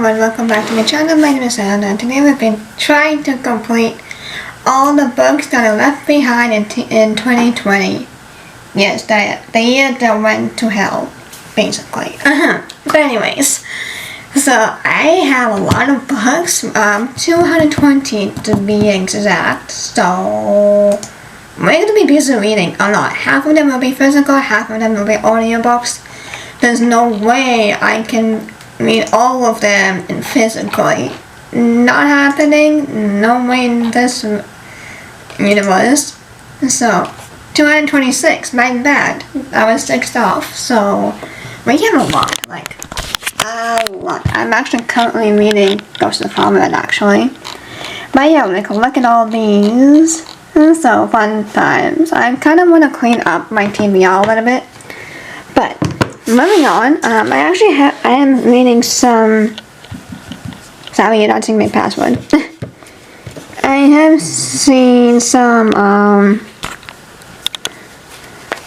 everyone, welcome back to my channel. My name is Anna, and today we've been trying to complete all the books that are left behind in 2020. Yes, the year that went to hell, basically. But anyways, so I have a lot of books, 220 to be exact, so we're going to be busy reading a lot. Half of them will be physical, half of them will be audiobooks. There's no way I can read all of them physically. Not happening. No way in this universe. So 226, my bad. I was 6th off. So we have a lot, like a lot. I'm actually currently reading Ghost of Harvard actually. But yeah, like look at all these. So fun times. I kind of want to clean up my TBR a little bit. But moving on, I am reading some. Sorry, you're not seeing my password. I have seen some.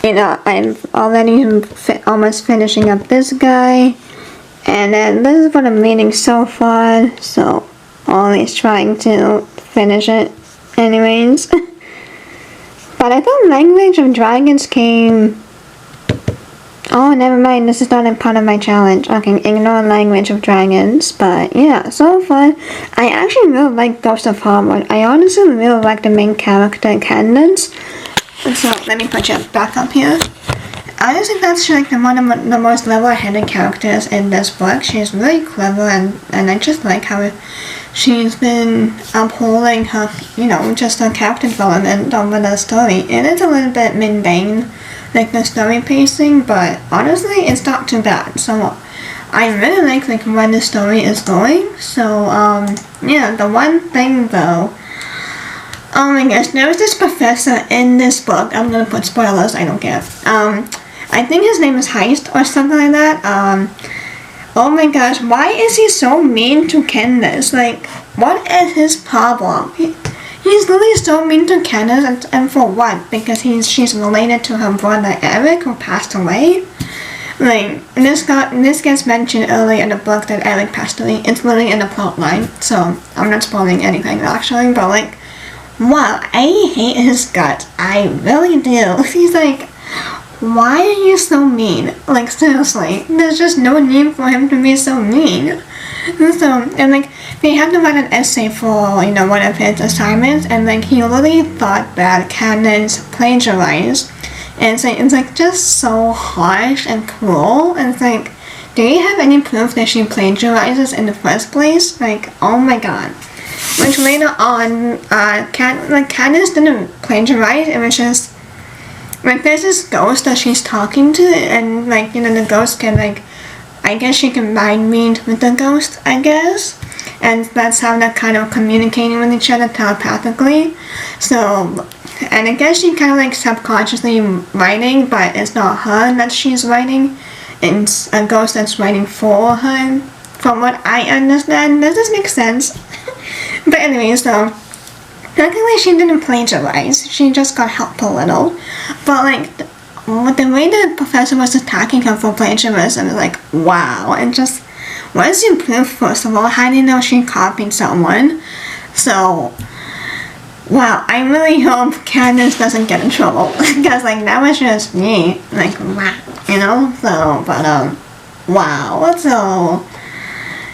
I'm already almost finishing up this guy, and then this is what I'm reading so far. So, always trying to finish it, anyways. But I thought Language of Dragons came. Oh, never mind, this is not a part of my challenge. Okay, ignore Language of Dragons. But yeah, so far, I actually really like Ghost of Harvard. I honestly really like the main character, Candace. So, let me put you back up here. I just think that's like one of the most level-headed characters in this book. She's really clever, and I just like how she's been upholding her, just her character development over the story. It is a little bit mundane, like the story pacing, but honestly, it's not too bad. So I really like where the story is going. So yeah, the one thing though, oh my gosh, there was this professor in this book. I'm gonna put spoilers. I don't care. I think his name is Heist or something like that. Oh my gosh, why is he so mean to Candace? Like, what is his problem? He's literally so mean to Candace, and for what? Because she's related to her brother Eric, who passed away? Like, this gets mentioned early in the book that Eric passed away. It's literally in the plot line, so I'm not spoiling anything actually, but like, wow, I hate his guts. I really do. He's like, why are you so mean? Like, seriously, there's just no need for him to be so mean. And like, they had to write an essay for, one of his assignments, and like, he literally thought that Candace plagiarized. And it's like just so harsh and cruel. And it's like, do you have any proof that she plagiarizes in the first place? Like, oh my god. Which later on, Candace didn't plagiarize. It was just like, there's this ghost that she's talking to, and like, the ghost can like, I guess she can mind read with the ghost, I guess. And that's how they're kind of communicating with each other telepathically. So, and I guess she kind of like subconsciously writing, but it's not her that she's writing. It's a ghost that's writing for her, from what I understand. Does this make sense? But anyway, so luckily she didn't plagiarize. She just got help a little. But like, the way the professor was attacking her for plagiarism is like, wow. And just, what is the proof, first of all? How do you know she copied someone? So, wow, I really hope Candace doesn't get in trouble. Because like, that was just me. Like, wow, So, but wow. So,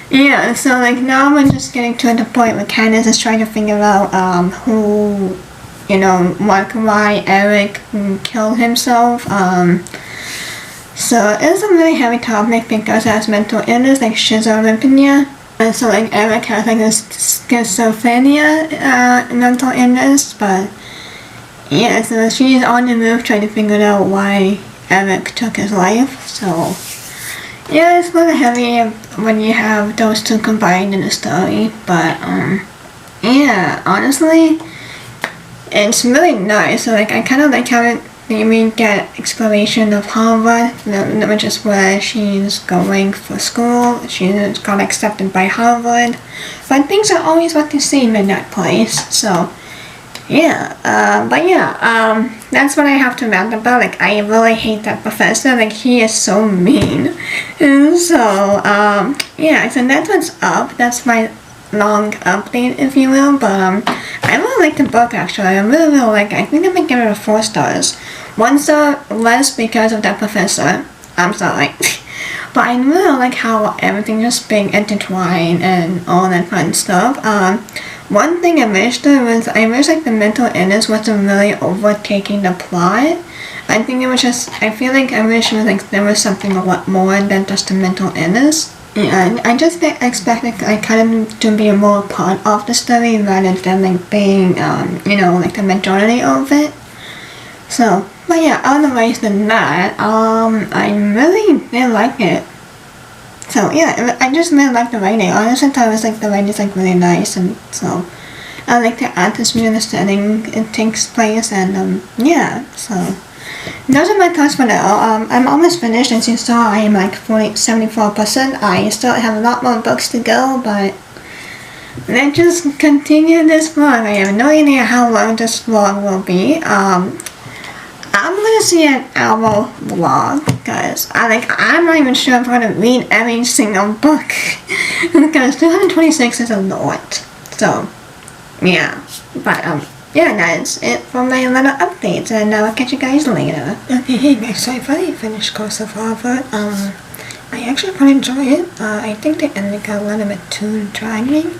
yeah, so like, now we're just getting to the point where Candace is trying to figure out who, why Eric killed himself. So it's a really heavy topic because it has mental illness like schizophrenia. And so like, Eric has like this schizophrenia mental illness, but yeah, so she's on the move trying to figure out why Eric took his life. So yeah, it's a little heavy when you have those two combined in the story, but yeah, honestly, it's really nice. So like, I kind of like how we get exploration of Harvard, which is where she's going for school. She got accepted by Harvard, but things are always what they seem in that place. So That's what I have to rant about. Like, I really hate that professor. Like, he is so mean. And so, so that's what's up. That's my long update, if you will. But, I really like the book, actually. I really like it. I think I'm gonna give it a 4 stars. 1 star less because of that professor. I'm sorry. But I really like how everything just being intertwined and all that fun stuff. One thing I wish there was, I wish like the mental illness wasn't really overtaking the plot. I think it was just, I feel like I wish it was like there was something a lot more than just the mental illness. And I just expected like kind of to be a more part of the story rather than like being, like the majority of it. So, but yeah, otherwise than that, I really like it. So yeah, I just really like the writing. Honestly, I thought it was like the writing's like really nice, and so I like the atmosphere and the setting it takes place, and so those are my thoughts for now. I'm almost finished. As you saw, I am like 74%. I still have a lot more books to go, but let's just continue this vlog. I have no idea how long this vlog will be. I'm gonna see an hour vlog because I'm not even sure if I'm gonna read every single book because 226 is a lot. So yeah, but that's it for my little updates, and I'll catch you guys later. Okay, hey guys, so I finally finished Coast of Harvard. I actually quite enjoy it. I think the ending got a little bit too dragging.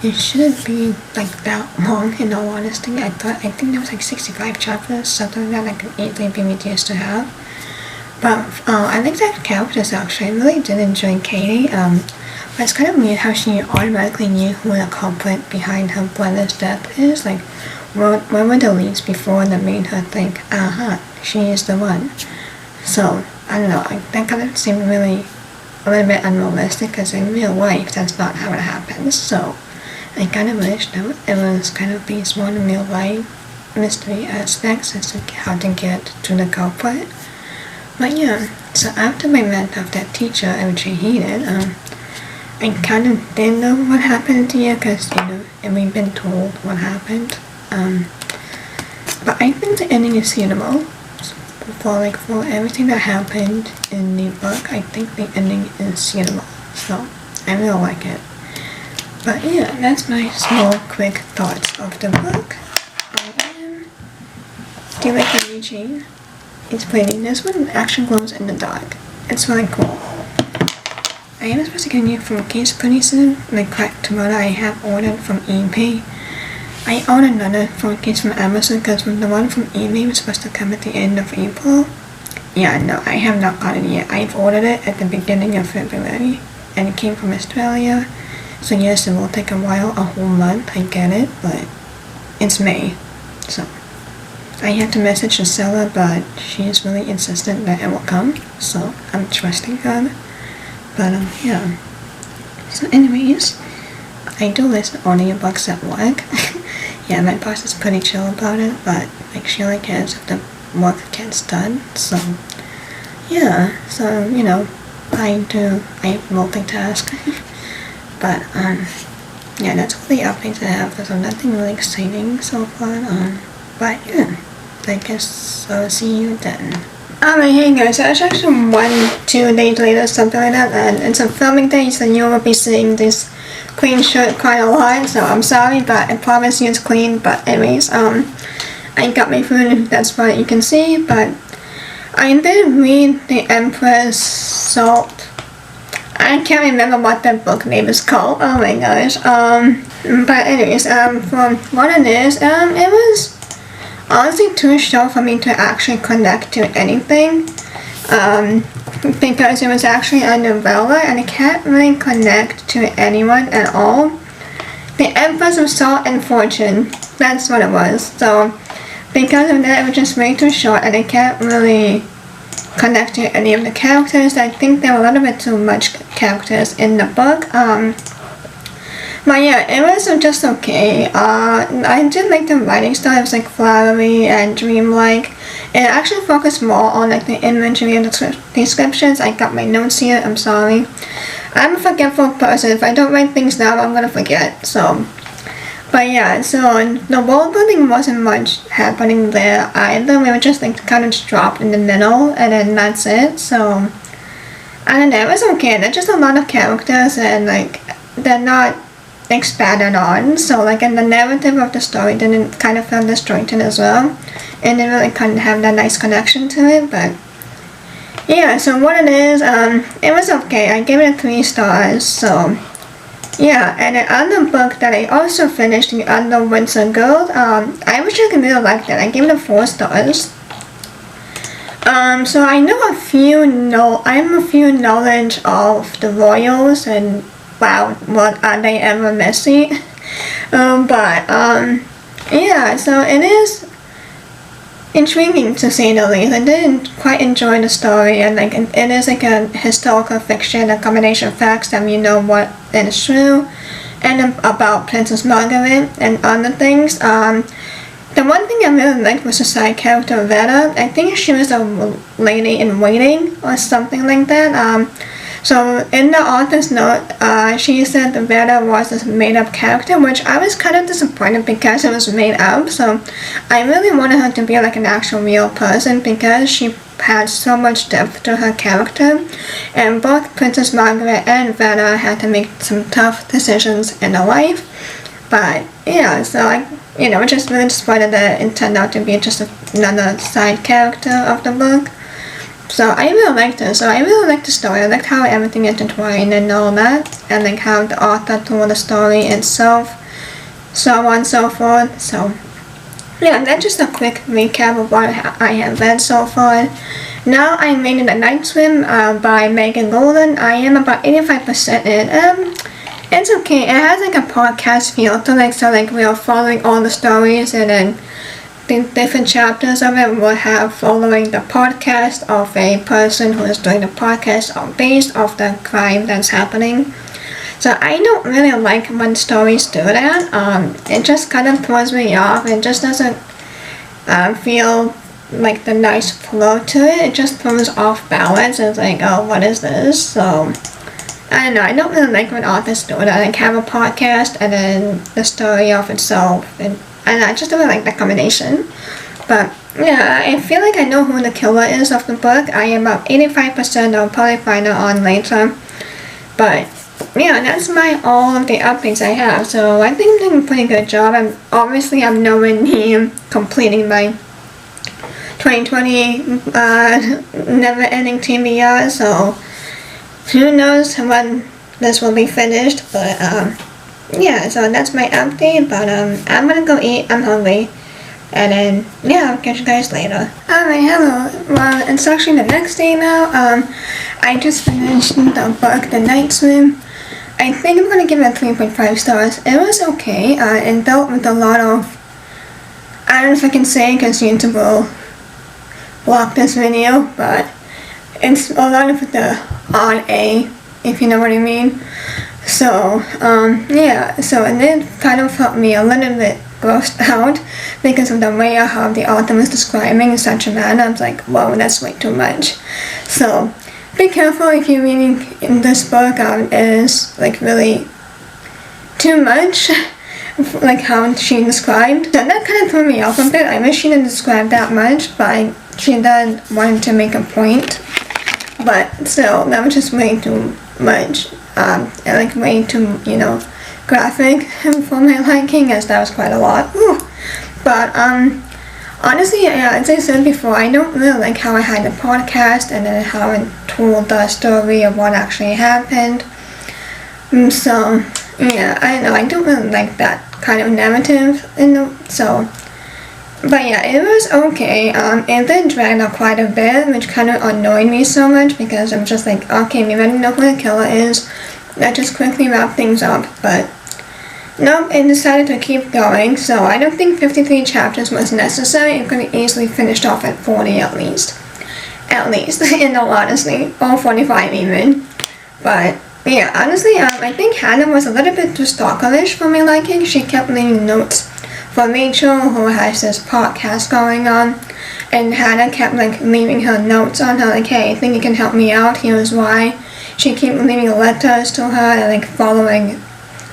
It shouldn't be like that long, in all honesty. I think there was like 65 chapters, something that I could easily be reduced to have. But I like that characters actually. I really did enjoy Katie. But it's kind of weird how she automatically knew who the culprit behind her brother's death is. Like, what were the leads before that made her think, she is the one. So, I don't know, that kind of seemed really a little bit unrealistic because in real life, that's not how it happens. So, I kind of wish that it was kind of based more on real life mystery aspects as to how to get to the culprit. But yeah, so after my rant of that teacher, which I hated, I kind of didn't know what happened to you because, and we've been told what happened. But I think the ending is suitable. For everything that happened in the book, I think the ending is suitable. So, I really like it. But yeah, that's my small, quick thoughts of the book. Do you like the new chain? It's pretty. This one actually glows in the dark. It's really cool. I am supposed to get a new phone case pretty soon. Like tomorrow I have ordered from eBay. I ordered another phone case from Amazon because the one from eBay was supposed to come at the end of April. Yeah, no, I have not got it yet. I've ordered it at the beginning of February. And it came from Australia. So yes, it will take a while, a whole month, I get it, but it's May, so I have to message the seller, but she is really insistent that it will come, so I'm trusting her. But yeah. So anyways, I do listen to audiobooks at work. Yeah, my boss is pretty chill about it, but like she only cares if the work gets done. So yeah, so I multitask. But yeah, that's all the updates I have. There's nothing really exciting so far. But yeah, I guess I'll see you then. Alright, hey guys, so it's actually 1-2 days later, something like that, and it's a filming day, so you will be seeing this clean shirt quite a lot, so I'm sorry, but I promise you it's clean. But anyways, I got my food, that's what you can see, but I did read The Empress Salt. I can't remember what that book name is called, oh my gosh, but anyways, from what it is, it was honestly too short for me to actually connect to anything, because it was actually a novella and I can't really connect to anyone at all. The Empress of Salt and Fortune, that's what it was. So because of that, it was just way too short and I can't really connect to any of the characters. I think there were a little bit too much characters in the book. But yeah, it was just okay. I did like the writing style. It was like flowery and dreamlike. It actually focused more on like the imagery and the descriptions. I got my notes here, I'm sorry. I'm a forgetful person. If I don't write things down, I'm gonna forget. So, But yeah, so the world building wasn't much happening there either. We were just like kind of just dropped in the middle, and then that's it. So I don't know, it was okay. There's just a lot of characters, and like they're not expanded on. So like in the narrative of the story didn't kind of feel disjointed as well, and didn't really kind of have that nice connection to it. But yeah, so what it is, it was okay. I gave it 3 stars. So yeah, and the other book that I also finished, The Other Winter Girl, I actually really liked it. I gave it 4 stars. So I have a few knowledge of the royals, and wow, what are they ever messy? Yeah, so it is intriguing to say the least. I did quite enjoy the story, and like it is like a historical fiction, a combination of facts that we know what is true, and about Princess Margaret and other things. The one thing I really liked was the side character Veda. I think she was a lady in waiting or something like that. So in the author's note, she said that Veda was a made-up character, which I was kind of disappointed because it was made up. So I really wanted her to be like an actual real person, because she had so much depth to her character. And both Princess Margaret and Veda had to make some tough decisions in their life. But yeah, so I just really disappointed that it turned out to be just another side character of the book. So I really liked it. So I really liked the story. I liked how everything intertwined and all that, and like how the author told the story itself, so on and so forth. So yeah, that's just a quick recap of what I have read so far. Now I'm reading The Night Swim by Megan Golden. I am about 85% in. It's okay. It has like a podcast feel to like, so like we are following all the stories, and then the different chapters of it will have following the podcast of a person who is doing the podcast based off the crime that's happening. So I don't really like when stories do that. It just kind of throws me off. It just doesn't feel like the nice flow to it. It just throws off balance. It's like, oh, what is this? So I don't know, I don't really like when authors do that, like have a podcast and then the story of itself, and I just don't really like that combination. But yeah, I feel like I know who the killer is of the book. I am about 85%, I'll probably find it on later. But yeah, that's all of the updates I have, so I think I'm doing a pretty good job. I'm nowhere near completing my 2020 never-ending TBR, so who knows when this will be finished. But yeah, so that's my update. But I'm gonna go eat, I'm hungry, and then yeah, I'll catch you guys later. Alright, hello. Well, it's actually the next day now. I just finished the book The Night Swim. I think I'm gonna give it 3.5 stars. It was okay. It dealt with a lot of, I don't know if I can say because YouTube will block this video, but it's a lot of the odd A, if you know what I mean. So yeah, so it did kind of felt me a little bit grossed out because of the way of how the author was describing in such a manner. I was like, whoa, that's way too much. So be careful if you're reading in this book. It is like really too much, like how she described. So that kind of threw me off a bit. I wish she didn't describe that much, but she did want to make a point. But still, that was just way too much, like way too, graphic for my liking, as that was quite a lot. Whew. But honestly, as I said before, I don't really like how I had the podcast and then how it told the story of what actually happened. So yeah, I know I don't really like that kind of narrative, But yeah, it was okay. It did drag out quite a bit, which kind of annoyed me so much because I'm just like, okay, we already know who the killer is. Let's just quickly wrap things up. But nope, it decided to keep going. So I don't think 53 chapters was necessary. It could have easily finished off at 40 at least. In all honesty, or 45 even. But yeah, honestly, I think Hannah was a little bit too stalkerish for my liking. She kept leaving notes for Rachel, who has this podcast going on, and Hannah kept like leaving her notes on her, like, hey, I think you can help me out, here's why. She kept leaving letters to her and like following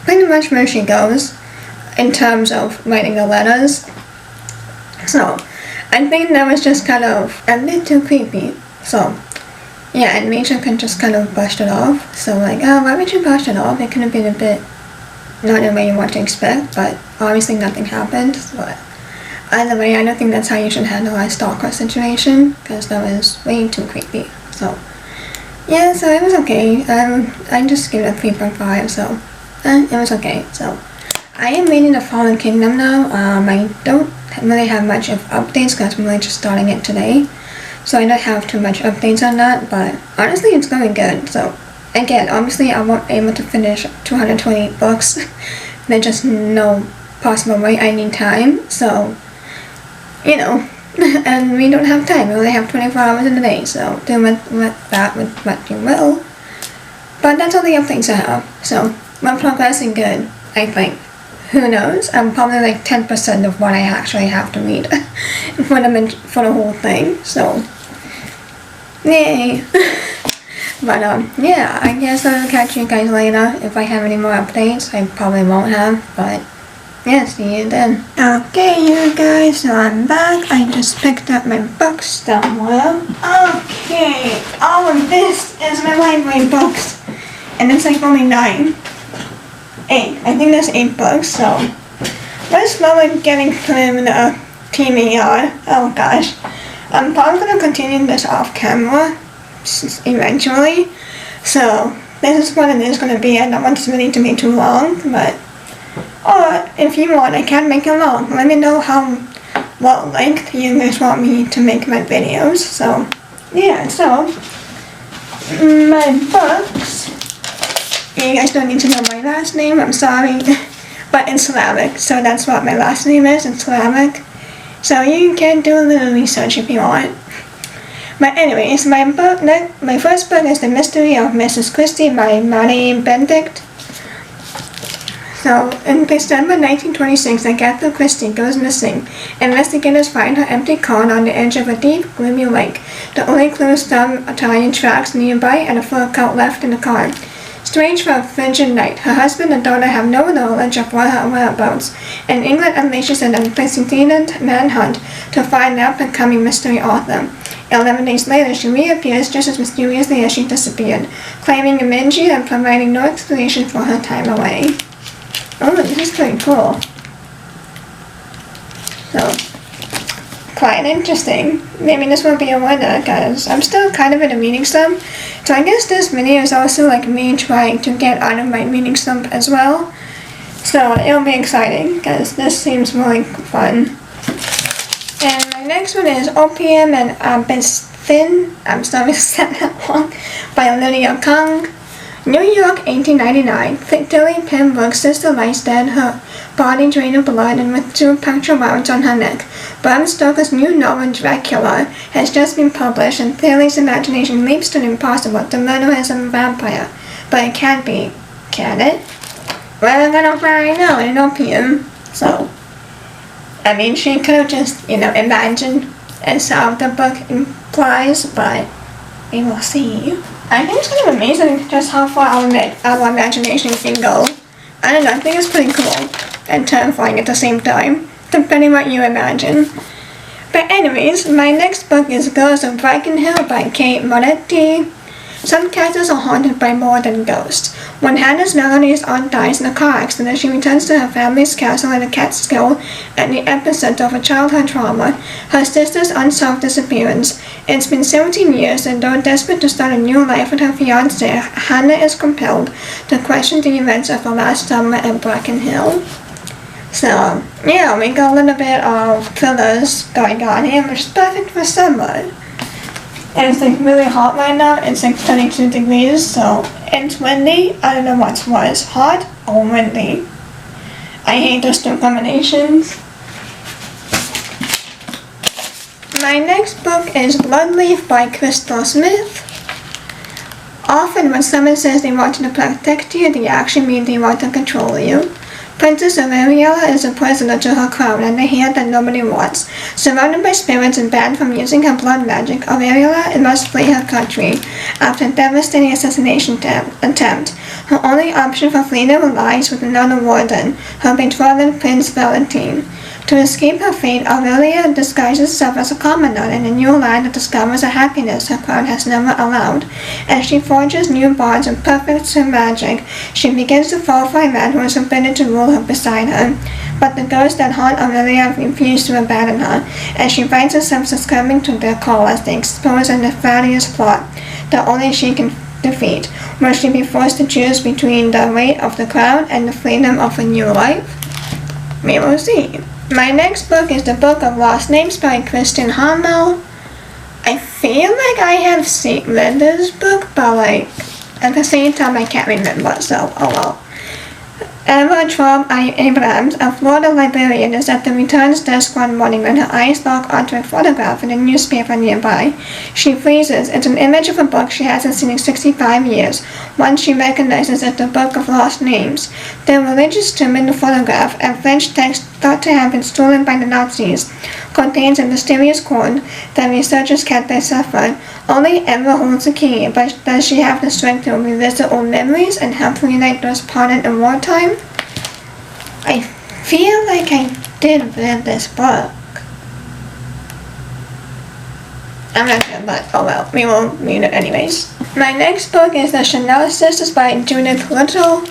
pretty much where she goes. in terms of writing the letters. So I think that was just kind of a bit too creepy. So yeah, animation can just kind of brush it off. So like, oh, why would you brush it off? It could have been a bit not the way you want to expect, but obviously nothing happened. But either way, I don't think that's how you should handle a stalker situation, because that was way too creepy. So yeah, so it was okay. I just gave it a 3.5, so it was okay. So I am reading The Fallen Kingdom now. I don't really have much of updates because I'm really just starting it today. So I don't have too much updates on that, but honestly it's going good. So again, obviously I won't be able to finish 220 books. There's just no possible way. I need time, so you know, and we don't have time. We only have 24 hours in a day, so do with that with what you will. But that's all the updates I have. So we're progressing good, I think. Who knows? I'm probably like 10% of what I actually have to read for the whole thing. So yay. But yeah, I guess I'll catch you guys later. If I have any more updates, I probably won't have, but yeah, see you then. Okay, you guys, so I'm back. I just picked up my books somewhere. Okay, all of this is my library books, and it's like only 9. 8. I think there's 8 books, so let's slowly getting through the TBR. Oh gosh. I'm probably gonna continue this off camera eventually. So this is what it is gonna be. I don't want this really to be too long, but or if you want, I can make it long. Let me know what length you guys want me to make my videos. So yeah, so my books. You guys don't need to know my last name, I'm sorry, but it's Slavic, so that's what my last name is, it's Slavic. So you can do a little research if you want. But anyways, my first book is The Mystery of Mrs. Christie by Marie Benedict. So, in December 1926, Agatha Christie goes missing. Investigators find her empty car on the edge of a deep, gloomy lake. The only clues some Italian tracks nearby and a fur coat left in the car. Strange for a frigid night, her husband and daughter have no knowledge of her whereabouts, and England unleashes an unprecedented manhunt to find the up-and-coming mystery author. 11 days later, she reappears just as mysteriously as she disappeared, claiming amnesia and providing no explanation for her time away. Oh, this is pretty cool. So, quite interesting. Maybe this will be a winner, because I'm still kind of in a reading slump. So I guess this video is also like me trying to get out of my reading slump as well. So it'll be exciting, because this seems really fun. And my next one is Opium and Absinthe, I'm sorry to say that wrong, by Lydia Kang. New York, 1899. Tilly Pembroke's sister lies dead, her body drained of blood and with 2 puncture wounds on her neck. Bram Stoker's new novel Dracula has just been published, and Tilly's imagination leaps to the impossible to murder as a vampire. But it can't be, can it? We're gonna find out in Opium. So, I mean, she could have just, imagined as how the book implies, but we will see. I think it's kind of amazing just how far our imagination can go. I don't know, I think it's pretty cool and terrifying at the same time, depending what you imagine. But anyways, my next book is Girls of Brackenhill by Kate Moretti. Some castles are haunted by more than ghosts. When Hannah's Melody's aunt dies in a car accident, she returns to her family's castle in the Catskill at the epicenter of a childhood trauma, her sister's unsolved disappearance. It's been 17 years, and though desperate to start a new life with her fiancé, Hannah is compelled to question the events of her last summer at Brackenhill. So, yeah, we got a little bit of thrillers going on here, which is perfect for summer. And it's like really hot right now. It's like 32 degrees, so it's windy. I don't know what's worse, hot or windy. I hate those two combinations. My next book is Bloodleaf by Crystal Smith. Often when someone says they want to protect you, they actually mean they want to control you. Princess Aurelia is a prisoner to her crown and the hand that nobody wants. Surrounded by spirits and banned from using her blood magic, Aurelia must flee her country after a devastating assassination attempt. Her only option for freedom lies with another warden, her betrothed Prince Valentine. To escape her fate, Aurelia disguises herself as a commoner in a new land that discovers a happiness her crown has never allowed. As she forges new bonds and perfects her magic, she begins to fall for a man who is forbidden to rule her beside her. But the ghosts that haunt Aurelia refuse to abandon her, and she finds herself succumbing to their call as they expose a nefarious plot that only she can defeat. Will she be forced to choose between the weight of the crown and the freedom of a new life? We will see. My next book is the Book of Lost Names by Kristen Harmel. I feel like I have read this book, but at the same time I can't remember, so oh well. Emma Traub Abrams, a Florida librarian, is at the returns desk one morning when her eyes lock onto a photograph in a newspaper nearby. She freezes. It's an image of a book she hasn't seen in 65 years. Once she recognizes it, the Book of Lost Names. The religious tomb in the photograph, a French text thought to have been stolen by the Nazis, contains a mysterious code that researchers can't decipher. Only Emma holds the key, but does she have the strength to revisit old memories and help reunite those parted in wartime? I feel like I did read this book. I'm not sure, but oh well, we will read it anyways. My next book is The Chanel Sisters by Judith Little.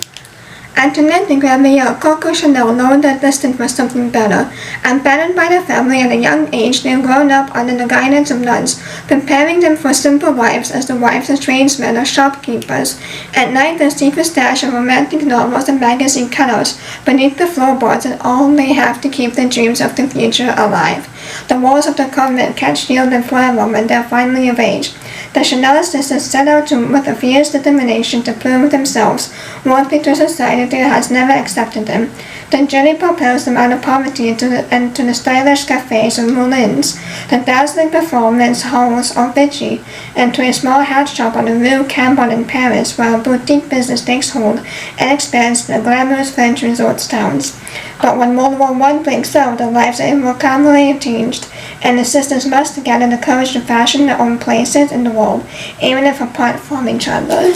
Antoinette and Gabrielle Coco Chanel know they're destined for something better. Abandoned by their family at a young age, they've grown up under the guidance of nuns, preparing them for simple lives as the wives of tradesmen or shopkeepers. At night, there's deep stash of romantic novels and magazine cutouts beneath the floorboards, and all they have to keep their dreams of the future alive. The walls of the convent can't shield them forever when they're finally of age. The Chanel sisters set out with a fierce determination to prove themselves worthy to a society that has never accepted them. The journey propels them out of poverty into the stylish cafes of Moulins, the dazzling performance halls of Vichy, and to a small hat shop on the Rue Cambon in Paris, where a boutique business takes hold and expands to the glamorous French resort towns. But when World War I breaks out, their lives are irrevocably changed, and the sisters must gather the courage to fashion their own places in the world, even if apart from each other.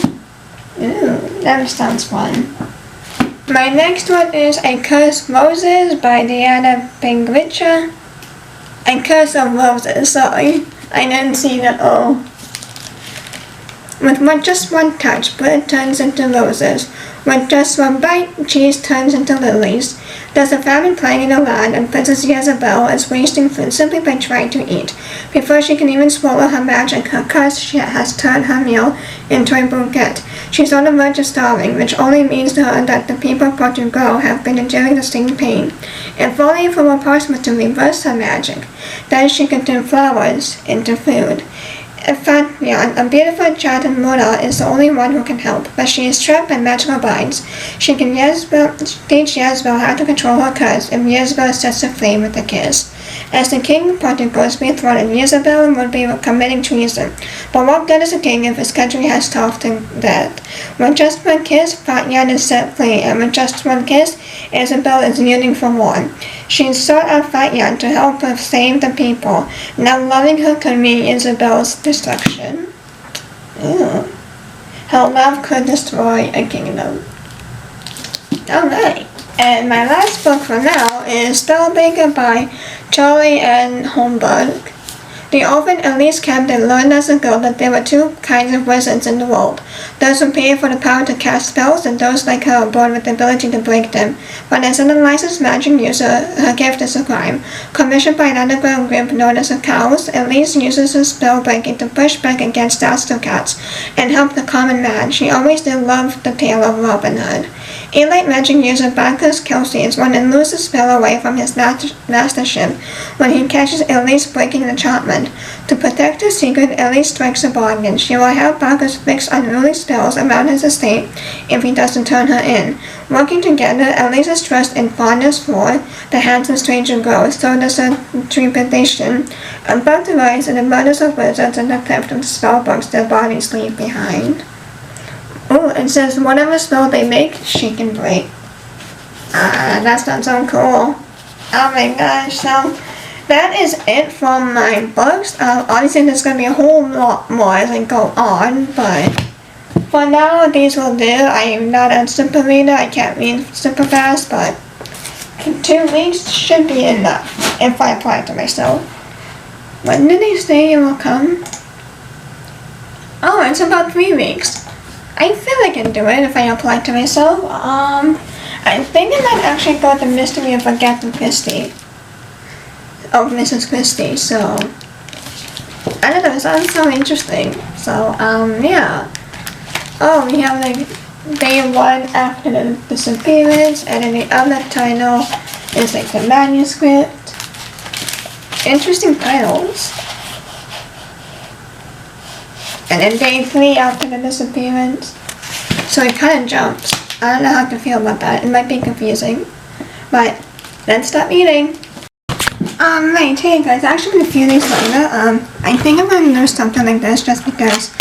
Ooh, that sounds fun. My next one is A Curse of Roses by Deanna Pengricha. A Curse of Roses, sorry. I didn't see that With just one touch, bread turns into roses. With just one bite, cheese turns into lilies. There's a famine plaguing the land, and Princess Jezebel is wasting food simply by trying to eat. Before she can even swallow her magic, her curse has turned her meal into a bouquet. She's on the verge of starving, which only means to her that the people of Portugal have been enduring the same pain. If only for a possible to reverse her magic, then she could turn flowers into food. Infraction, a beautiful child in Mura, is the only one who can help, but she is trapped by magical binds. She can teach Jezebel how to control her curse if Jezebel sets her free with a kiss. As the king of Portugal is being thrown, Jezebel would be committing treason. But what good is a king if his country has starved to death? With just one kiss, Fatyan is set free, and with just one kiss, Isabel is yearning for war. She sought out Fatyan to help her save the people. Now loving her could mean Isabel's destruction. Ew. Her love could destroy a kingdom. Alright. And my last book for now is Spellbreaker by Charlie Ann Holmberg. The orphan Elise Camden learned as a girl that there were two kinds of wizards in the world. Those who pay for the power to cast spells, and those like her born with the ability to break them. But as an unlicensed magic user, her gift is a crime. Commissioned by an underground group known as the Cows, Elise uses her spell breaking to push back against aristocrats and help the common man. She always did love the tale of Robin Hood. Elite magic user Bacchus Kelsey is one and loses spell away from his mastership when he catches Elise breaking the enchantment. To protect her secret, Elise strikes a bargain. She will help Bacchus fix unruly spells around his estate if he doesn't turn her in. Working together, Elise's trust and fondness for the handsome stranger grows, so does her trepidation about the rise in the murders of wizards and the theft of the spellbooks their bodies leave behind. Oh, it says whatever spell they make, she can break. That's not so cool. Oh my gosh, so that is it for my books. Obviously there's going to be a whole lot more as I go on, but for now these will do. I am not a super reader, I can't read super fast, but 2 weeks should be enough if I apply it to myself. When did they say it will come? Oh, it's about 3 weeks. I feel I can do it if I apply it to myself. I think I might actually go the Mystery of Agatha Christie. Of Mrs. Christie, so I don't know, it sounds so interesting. So, yeah. Oh, we have like day 1 after the disappearance, and then the other title is like the manuscript. Interesting titles. And then day 3 after the disappearance. So it kind of jumps. I don't know how to feel about that. It might be confusing. But let's stop eating. Right, hey guys, actually a few days later, I think I'm gonna do something like this just because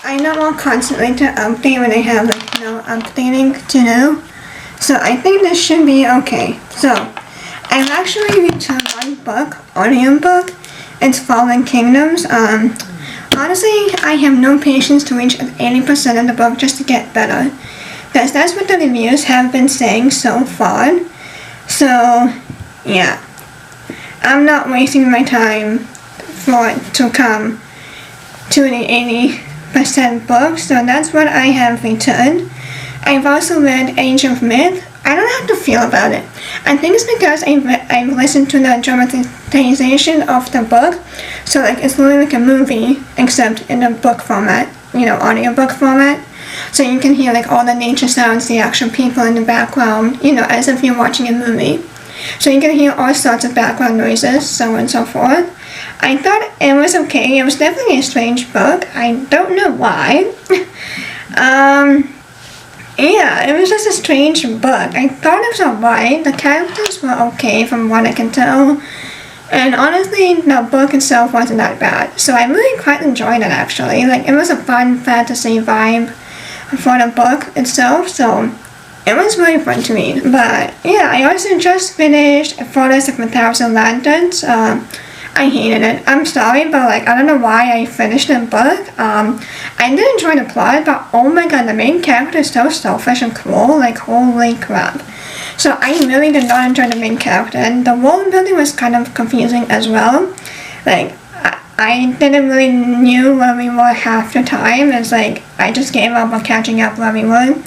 I don't want constantly to update when I have like no updating to do. So I think this should be okay. So I've actually returned one book, audiobook. It's Fallen Kingdoms. Honestly, I have no patience to reach 80% of the book just to get better. Because that's what the reviews have been saying so far. So, yeah. I'm not wasting my time for it to come to the 80% book, so that's what I have returned. I've also read Age of Myth. I don't know how to feel about it. I think it's because I've listened to the dramatization of the book, so like it's literally like a movie, except in a book format, you know, audiobook format. So you can hear like all the nature sounds, the actual people in the background, you know, as if you're watching a movie. So you can hear all sorts of background noises, so on and so forth. I thought it was okay. It was definitely a strange book. I don't know why. Yeah, it was just a strange book. I thought it was alright. The characters were okay from what I can tell. And honestly, the book itself wasn't that bad. So I really quite enjoyed it actually. Like, it was a fun fantasy vibe for the book itself, so it was really fun to read. But yeah, I also just finished Photos of 1,000 Lanterns. I hated it. I'm sorry, but like I don't know why I finished the book. I did enjoy the plot, but oh my god, the main character is so selfish and cruel. Like holy crap. So I really did not enjoy the main character, and the world building was kind of confusing as well. Like I didn't really knew where we were half the time. It's like I just gave up on catching up where we were.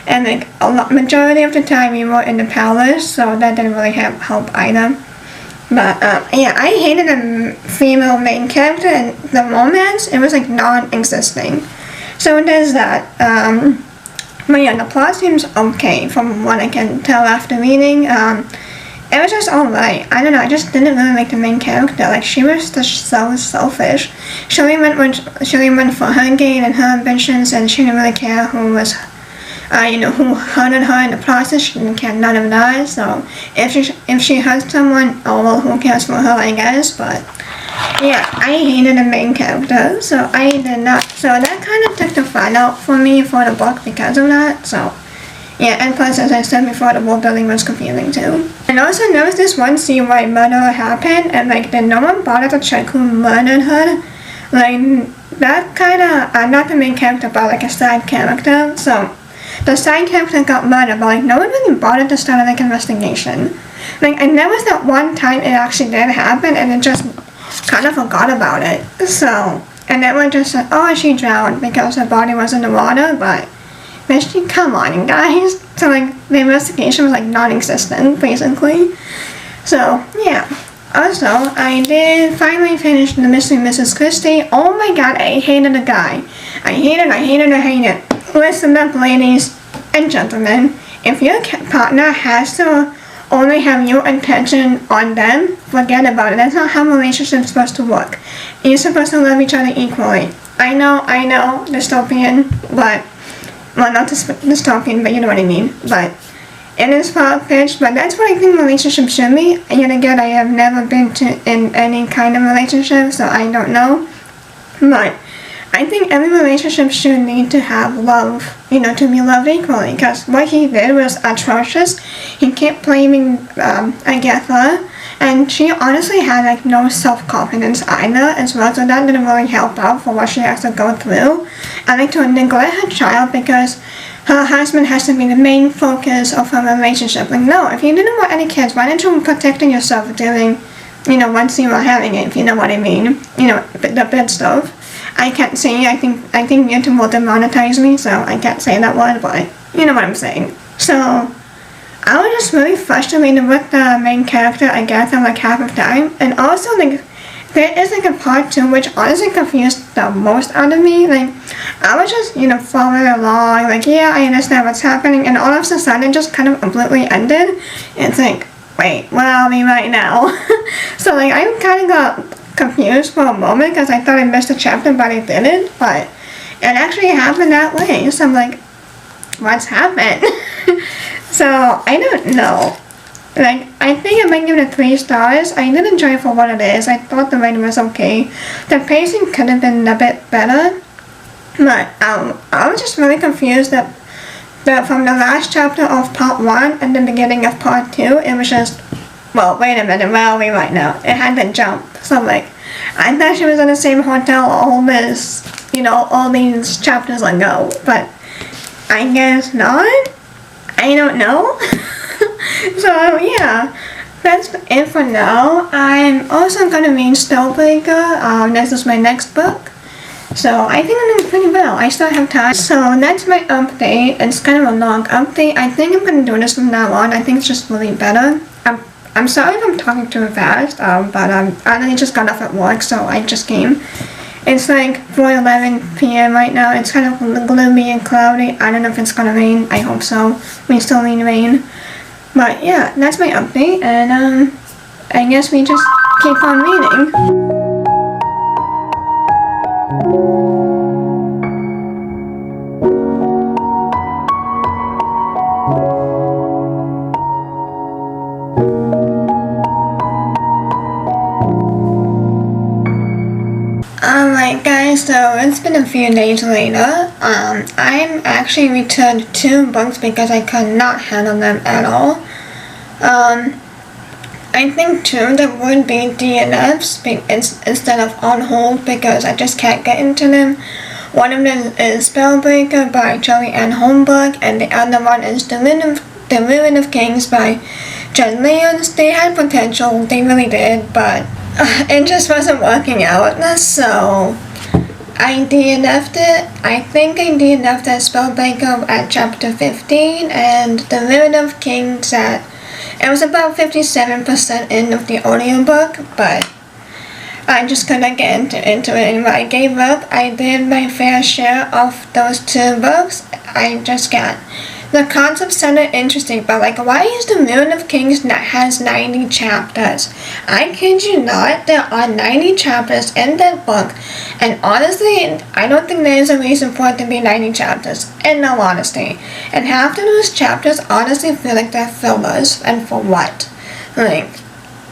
And like majority of the time we were in the palace, so that didn't really help either. But yeah, I hated the female main character and the romance. It was like non-existing. So there's that. But yeah, the plot seems okay from what I can tell after reading. It was just alright. I don't know, I just didn't really like the main character. Like she was just so selfish. She only went for her gain and her ambitions, and she didn't really care who was who hurted her in the process. She didn't care none of that. So if she hurt someone, oh well, who cares for her, I guess. But yeah, I hated the main character, so I did not. So that kind of took the fun out for me for the book because of that. So yeah, and plus, as I said before, the world building was confusing too. And also, there was this one scene where murder happened, and like, did no one bother to check who murdered her? Like that kind of not the main character, but like a side character. So the side character got murdered, but like no one really bothered to start like an investigation. Like, and there was that one time it actually did happen, and it just kind of forgot about it. So, and then we just said, oh, she drowned because her body was in the water, but bitch, come on, guys. So like the investigation was like non-existent, basically. So yeah. Also, I did finally finish The Mystery Mrs. Christie. Oh my god, I hated the guy. I hate it. Listen up, ladies and gentlemen. If your partner has to only have your attention on them, forget about it. That's not how relationships are supposed to work. You're supposed to love each other equally. I know, dystopian, but, well, not dystopian, but you know what I mean. But it is far-fetched, but that's what I think relationships should be. And yet again, I have never been in any kind of relationship, so I don't know. But I think every relationship should need to have love, to be loved equally, because what he did was atrocious. he kept blaming Agatha, and she honestly had like no self-confidence either as well, so that didn't really help out for what she has to go through. And like to neglect her child because her husband has to be the main focus of her relationship. Like, no, if you didn't want any kids, why didn't you protect yourself during, once you were having it, if you know what I mean? The bad stuff. I can't say, I think YouTube will demonetize me, so I can't say that word, but you know what I'm saying. So, I was just really frustrated with the main character, Agatha, like half the time. And also, like, there is like a part 2 which honestly confused the most out of me. Like, I was just, following along, like, yeah, I understand what's happening, and all of a sudden it just kind of completely ended. It's like, wait, where are we right now? So, like, I kind of got confused for a moment because I thought I missed a chapter, but I didn't. But it actually happened that way. So I'm like, what's happened? So, I don't know. Like, I think I might give it 3 stars. I did enjoy it for what it is. I thought the writing was okay. The pacing could have been a bit better. But, I was just really confused that from the last chapter of part 1 and the beginning of part 2, it was just, well, wait a minute, where are we right now? It had been jumped. So I'm like, I thought she was in the same hotel all this, all these chapters ago. But, I guess not? I don't know. So, yeah, that's it for now. I'm also gonna read Spellbreaker. This is my next book. So, I think I'm doing pretty well. I still have time. So, that's my update. It's kind of a long update. I think I'm gonna do this from now on. I think it's just really better. I'm sorry if I'm talking too fast, but I really just got off at work, so I just came. It's like 4:11 p.m. right now. It's kind of gloomy and cloudy. I don't know if it's gonna rain. I hope so. We still need rain. But yeah, that's my update, and I guess we just keep on reading. Alright guys, so it's been a few days later. I'm actually returned 2 books because I could not handle them at all. I think 2 that would be DNFs instead of on hold because I just can't get into them. One of them is Spellbreaker by Joey Ann Holmberg, and the other one is The Ruin of Kings by Jen Lyons. They had potential, they really did, but it just wasn't working out, so I DNF'd it. I think I DNF'd at Spellbreaker at chapter 15, and The Ruin of Kings it was about 57% in of the audiobook, but I just couldn't get into it anymore. I gave up. I did my fair share of those 2 books. I just can't. The concept sounded interesting, but like, why is The Ruin of Kings has 90 chapters? I kid you not, there are 90 chapters in that book, and honestly, I don't think there is a reason for it to be 90 chapters, in all honesty. And half of those chapters honestly feel like they're fillers, and for what? Like,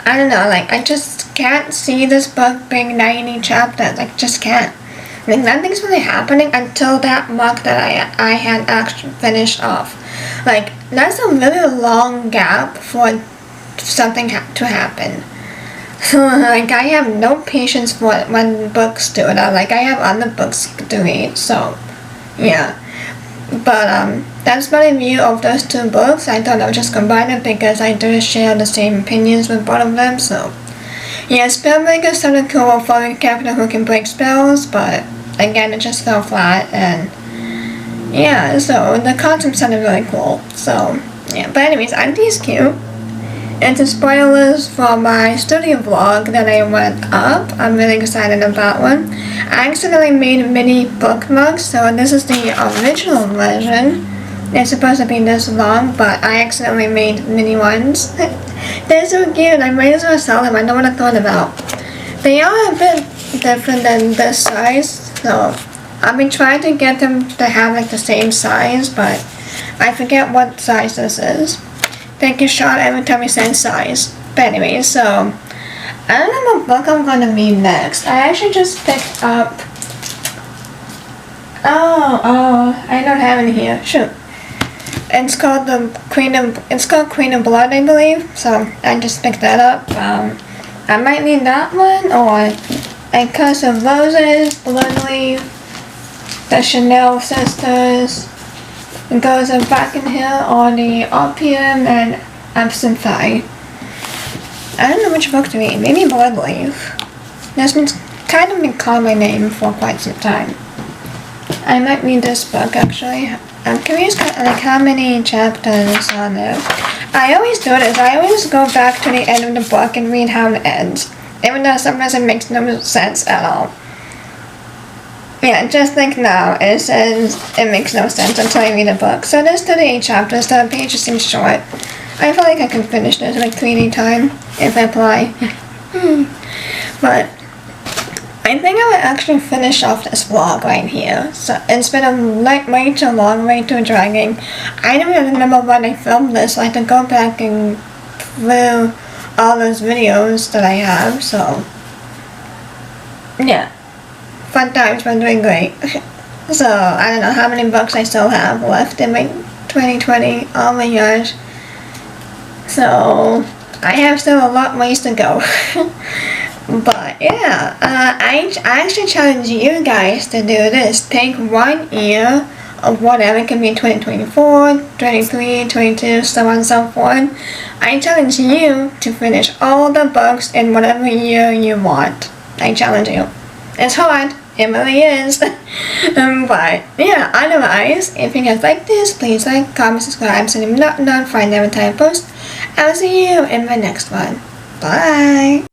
I don't know, like, I just can't see this book being 90 chapters, like, just can't. Like, nothing's really happening until that mark that I had actually finished off. Like, that's a really long gap for something to happen. Like, I have no patience for when books do that. Like, I have other books to read, so, yeah. But, that's my review of those 2 books. I thought I would just combine it because I do share the same opinions with both of them, so. Yeah, Spellbreaker sounded cool for a character who can break spells, but again, it just fell flat, and yeah, so the concept sounded really cool, so yeah. But anyways, Auntie's cute. It's the spoilers for my studio vlog that I went up. I'm really excited about one. I accidentally made mini bookmarks, so this is the original version. It's supposed to be this long, but I accidentally made mini ones. They're so cute, I might as well sell them. I know what I thought about. They are a bit different than this size, so I've been trying to get them to have like the same size, but I forget what size this is. Take a shot every time you say size. But anyway, so I don't know what book I'm gonna read next. I actually just picked up. Oh, I don't have it here. Shoot. It's called Queen of Blood, I believe. So I just picked that up. I might read that one, or A Curse of Roses, Bloodleaf, The Chanel Sisters, The Girls of Brackenhill, or The Opium and Absinthe. I don't know which book to read. Maybe Bloodleaf. This one's kind of been called my name for quite some time. I might read this book actually. I'm curious like how many chapters are there. I always do this. I always go back to the end of the book and read how it ends. Even though sometimes it makes no sense at all. Yeah, just like now, it says it makes no sense until you read the book. So there's 38 chapters, the page seems short. I feel like I can finish this in like 3D time if I apply. But I think I will actually finish off this vlog right here. So it's been way too long, way too dragging. I don't even remember when I filmed this, so I have to go back and through all those videos that I have, so yeah. Fun times, but doing great. So I don't know how many books I still have left in my 2020, oh my gosh. So I have still a lot ways to go. But yeah, I actually challenge you guys to do this. Take 1 year of whatever, it can be 2024, 23, 22, so on and so forth. I challenge you to finish all the books in whatever year you want. I challenge you. It's hard, it really is. But yeah, otherwise, if you guys like this, please like, comment, subscribe so you're not notified every time I post. I'll see you in my next one. Bye!